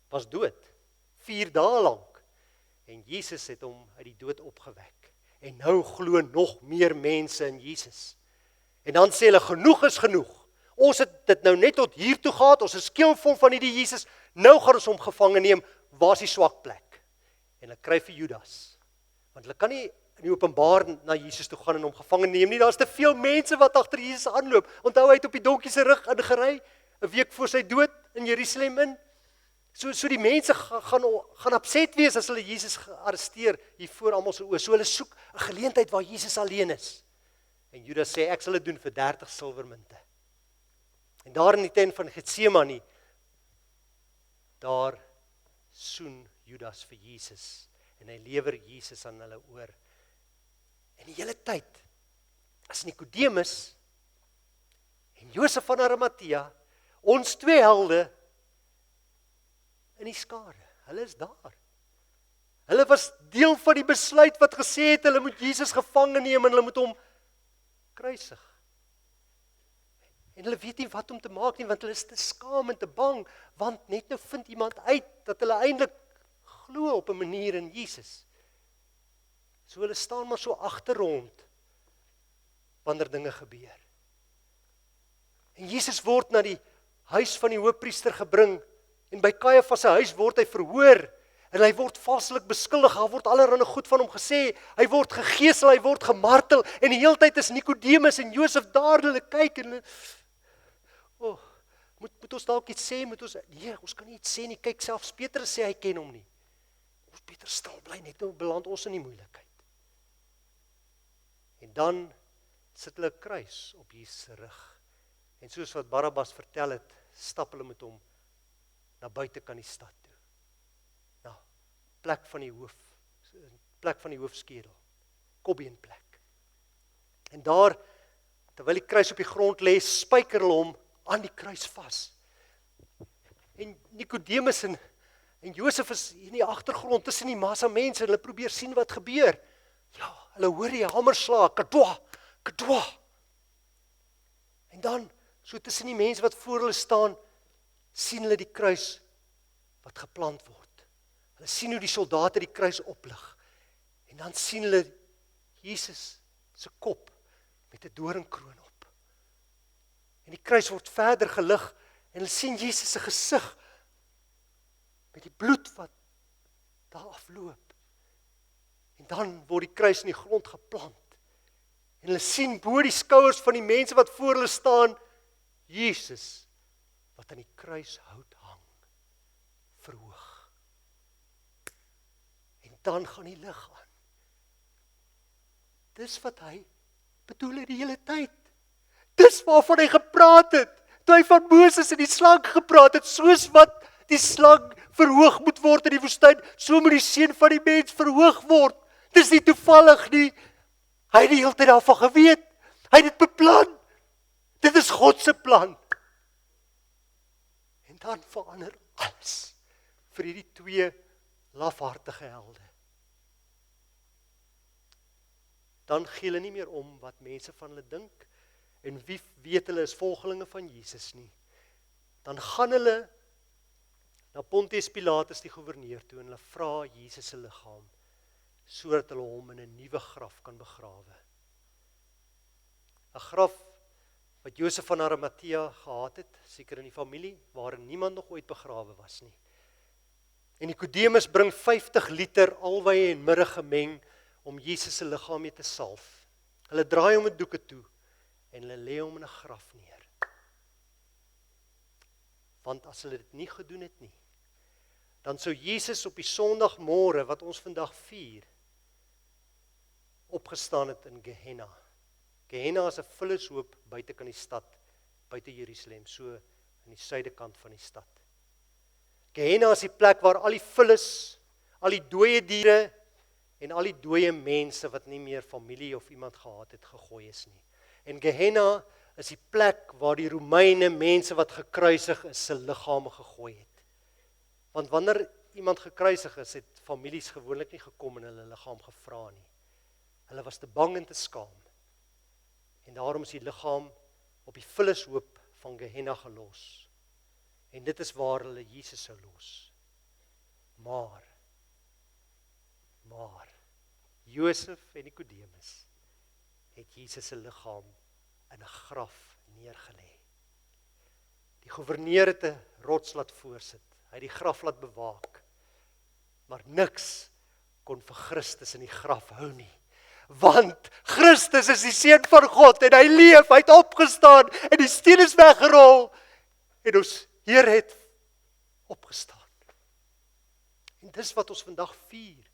was dood, 4 dae lank. En Jesus het hom uit die dood opgewek. En nou glo nog meer mense in Jesus. En dan sê hulle, genoeg is genoeg. Ons het dit nou net tot hier toe gehad, ons is skeelvol van hierdie Jesus, nou gaan ons hom gevange neem, waar is die swak plek? En hulle kry vir Judas. Want hulle kan nie in die openbaar na Jesus toe gaan en hom gevange neem nie, daar is te veel mense wat agter Jesus aanloop. Onthou hy het op die donkie se rug ingery, 'n week voor sy dood in Jerusalem in. So die mense gaan opset wees as hulle Jesus gearresteer hier voor almal se oë. So hulle soek 'n geleentheid waar Jesus alleen is. En Judas sê, ek sal dit doen vir 30 silwermunte. En daar in die tent van Getsemane, daar soen Judas vir Jesus. En hy lewer Jesus aan hulle oor. En die hele tyd, as Nikodemus en Josef van Arimatea, ons 2 helde, in die skare, hulle is daar. Hulle was deel van die besluit wat gesê het, hulle moet Jesus gevange neem en hulle moet hom kruisig. En hulle weet nie wat om te maak nie, want hulle is te skaam en te bang, want net nou vind iemand uit, dat hulle eintlik glo op 'n manier in Jesus. So hulle staan maar so agterrond, wanneer dinge gebeur. En Jesus word na die huis van die hoofpriester gebring, en by Kajafas se huis word hy verhoor, en hy word valslik beskuldig, daar word allerlei goed van hom gesê, hy word gegeesel, hy word gemartel, en die hele tyd is Nikodemus en Josef daar, hulle kyk, en moet ons dalk iets sê, nee, ons kan nie iets sê nie, kyk, selfs Petrus sê hy ken hom nie. Ons Petrus stil bly, net nou beland ons in die moeilikheid. En dan sit hulle 'n kruis op Jesus se rug. En soos wat Barabbas vertel het, stap hulle met hom na buitekant die stad toe. Na plek van die hoofskedel, kopbeenplek. En daar, terwyl die kruis op die grond lê, spyker hulle hom aan die kruis vas. En Nikodemus en Josef is hier in die agtergrond tussen die massa mense, en hulle probeer sien wat gebeur. Ja, hulle hoor die hamerslag, kadwa, kadwa. En dan, so tussen die mense wat voor hulle staan, sien hulle die kruis wat geplant word. Hulle sien hoe die soldate die kruis oplig. En dan sien hulle Jesus se kop met 'n doringkroon op. En die kruis word verder gelig en hulle sien Jesus se gesig met die bloed wat daar afloop. En dan word die kruis in die grond geplant. En hulle sien bo die skouers van die mense wat voor hulle staan, Jesus wat aan die kruishout hang, verhoog. En dan gaan die lig aan. Dis wat hy bedoel het die hele tyd. Dis waarvan hy gepraat het. Toe hy van Moses en die slang gepraat het, soos wat die slang verhoog moet word in die woestyn, so moet die seun van die mens verhoog word. Dis nie toevallig nie. Hy het die hele tyd daarvan geweet. Hy het dit beplan. Dit is God se plan. En dan verander alles vir hierdie twee lafhartige helde. Dan gee hulle nie meer om wat mense van hulle dink en wie weet hulle is volgelinge van Jesus nie. Dan gaan hulle na Pontius Pilatus die goewerneur toe en hulle vra Jesus se liggaam sodat hulle hom in 'n nuwe graf kan begrawe. 'n Graf wat Josef van Arimatea gehad het, seker in die familie, waarin niemand nog ooit begrawe was nie. En Nikodemus bring 50 liter alwy en mirre gemeng om Jesus se liggaam mee te salf. Hulle draai hom met doeke toe en hulle lê hom in 'n graf neer. Want as hulle dit nie gedoen het nie, dan sou Jesus op die Sondagmôre wat ons vandag vier, opgestaan het in Gehenna. Gehenna is 'n vullishoop buitekant die stad, buite Jerusalem, so aan die suidekant van die stad. Gehenna is die plek waar al die vullis, al die dooie diere en al die dooie mense wat nie meer familie of iemand gehad het, gegooi is nie. En Gehenna is die plek waar die Romeine mense wat gekruisig is, se liggame gegooi het. Want wanneer iemand gekruisig is, het families gewoonlik nie gekom en hulle liggaam gevra nie. Hulle was te bang en te skaam. En daarom is die liggaam op die vullishoop van Gehenna gelos. En dit is waar hulle Jesus sou los. Maar Josef en Nikodemus het Jesus se liggaam in 'n graf neergelê. Die goewerneur het 'n rots laat voorsit. Hy het die graf laat bewaak. Maar niks kon vir Christus in die graf hou nie. Want Christus is die seun van God en hy leef, hy het opgestaan en die steen is weggerol en ons Here het opgestaan. En dis wat ons vandag vier.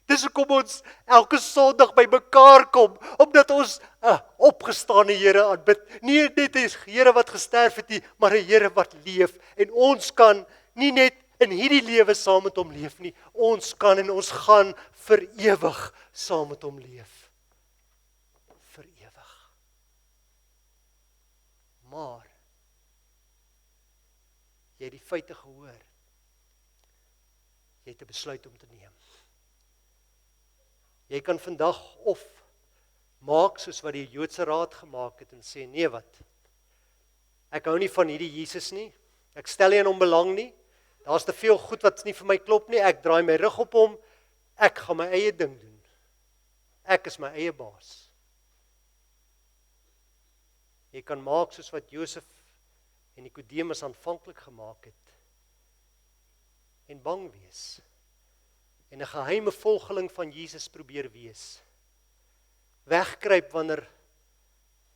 Dis hoekom ons elke Sondag by mekaar kom, omdat ons 'n opgestane Here aanbid. Nie net 'n Here wat gesterf het nie, maar 'n Here wat leef. En ons kan nie net in hierdie lewe saam met hom leef nie. Ons kan en ons gaan vir ewig saam met hom leef. Vir ewig. Maar jy het die feite gehoor. Jy het 'n besluit om te neem. Jy kan vandag of maak soos wat die Joodse Raad gemaak het en sê, nee wat, ek hou nie van hierdie Jesus nie, ek stel nie aan hom belang nie, daar's te veel goed wat nie vir my klop nie, ek draai my rug op hom, ek gaan my eie ding doen. Ek is my eie baas. Jy kan maak soos wat Josef en Nikodemus aanvanklik gemaak het en bang wees. En 'n geheime volgeling van Jesus probeer wees. Wegkruip wanneer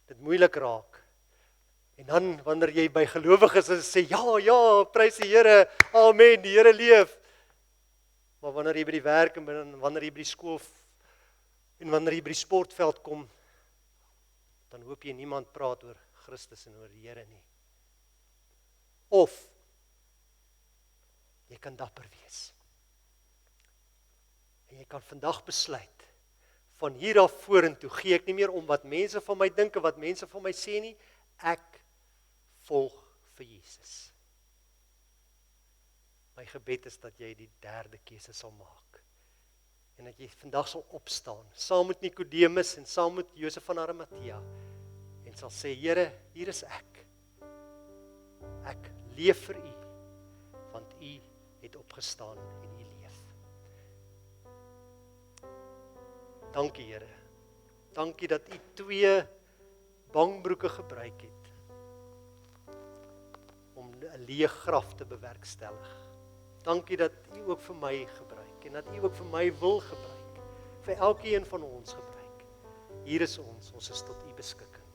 dit moeilik raak. En dan wanneer jy by gelowiges is, sê ja, prys die Here, amen, die Here leef. Maar wanneer jy by die werk en wanneer jy by die skool En wanneer jy by die sportveld kom, dan hoop jy niemand praat oor Christus en oor die Here nie. Of jy kan dapper wees. En jy kan vandag besluit, van hier af vorentoe gee ek nie meer om wat mense van my dink en wat mense van my sê nie, ek volg vir Jesus. My gebed is dat jy die derde keuse sal maak. En dat jy vandag sal opstaan, saam met Nikodemus en saam met Josef van Arimatea, en sal sê, Here, hier is ek. Ek leef vir U, want U het opgestaan en U leef. Dankie, Here. Dankie dat U 2 bangbroeke gebruik het om 'n leë graf te bewerkstellig. Dankie dat U ook vir my gebruik en dat U ook vir my wil gebruik. Vir elkeen van ons gebruik. Hier is ons is tot U beskikking.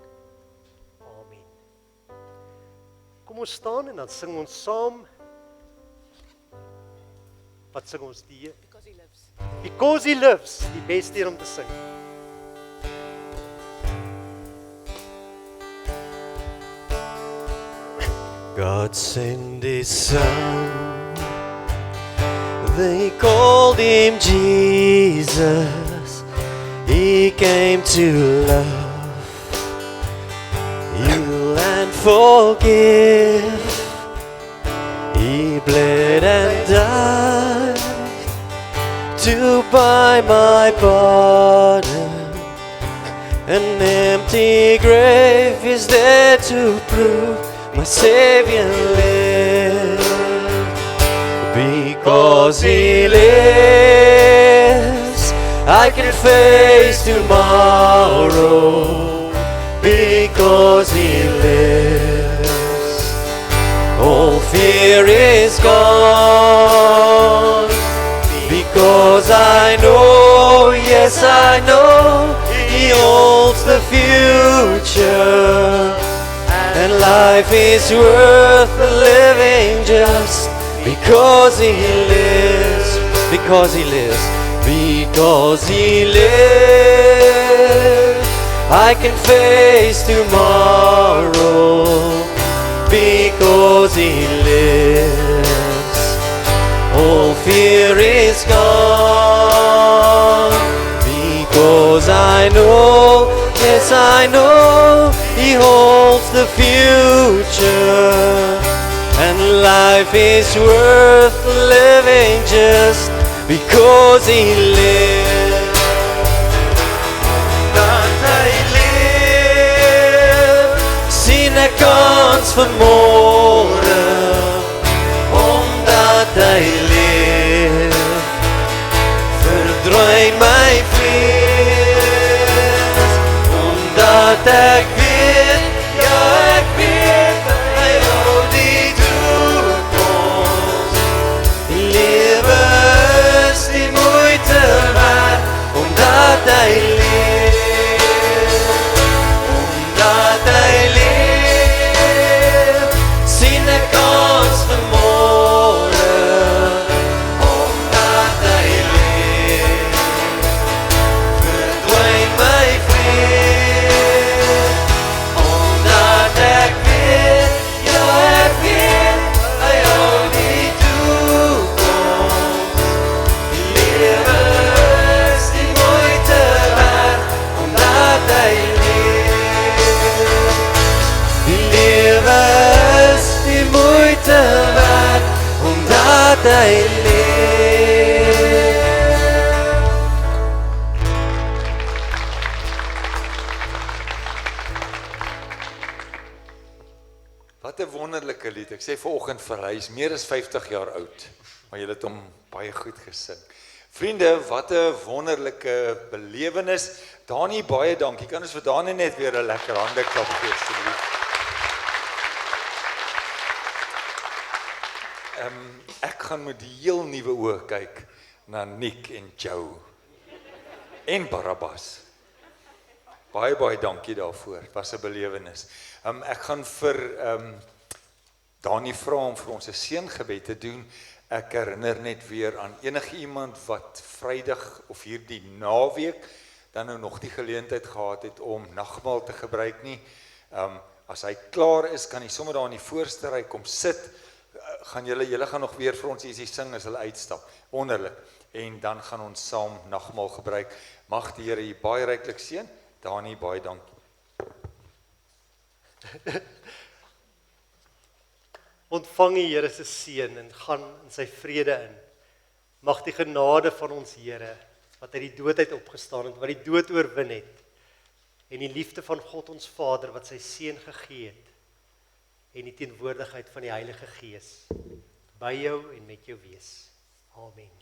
Amen. Kom ons staan en dan sing ons saam. Wat sing ons die? Because He lives. Because He lives, die beste hier om te sing. God sent His Son. They called Him Jesus. He came to love, heal and forgive. He bled and died to buy my pardon. An empty grave is there to prove my Savior lives. Because He lives, I can face tomorrow. Because He lives, all fear is gone. Because I know, yes I know, He holds the future. And life is worth living just because He lives, because He lives, because He lives. I can face tomorrow because He lives. All fear is gone because I know, yes I know, He holds the future. And life is worth living just because He lives. Dat Hy leef, sien ek kans vir môre, omdat Hy leef, verdwyn my vrees, omdat ek weet, ja ek weet, Hy hou die toekoms. Die lewe is die moeite werd, omdat Hy leef, omdat Hy leef, sien ek kans vir môre, omdat Hy leef, verdwyn my vrees, omdat ek weet, ja ek weet, Hy hou die toekoms. Die lewe is die moeite werd, omdat Hy leef. Die lewe is die moeite werd, omdat Hy leef. Wat 'n wonderlike lied. Ek sê vanoggend vir hy is meer as 50 jaar oud, maar jy het hom baie goed gesing. Vriende, wat 'n wonderlike belewenis. Dani, baie dankie. Kan ons vir Dani net weer 'n lekker hande klap gee asseblief. Ek gaan met die heel nuwe oë kyk na Nick en Joe en Barabbas. Baie dankie daarvoor. Dit was 'n belewenis. Ek gaan vir Dani vra om vir ons 'n seëngebed te doen. Ek herinner net weer aan enige iemand wat Vrydag of hierdie naweek dan nou nog die geleentheid gehad het om nagmaal te gebruik nie. As hy klaar is, kan hy sommer daar in die voorste ry kom sit. Gaan julle gaan nog weer vir ons ietsie sing as hulle uitstap. Wonderlik. En dan gaan ons saam nagmaal gebruik. Mag die Here u baie ryklik seën. Dani, baie dankie. Ontvang die Here se seën en gaan in sy vrede in. Mag die genade van ons Here, wat uit die dood uit opgestaan het, wat die dood oorwin het, en die liefde van God ons Vader, wat sy seun gegee het, en die teenwoordigheid van die Heilige Gees, by jou en met jou wees. Amen.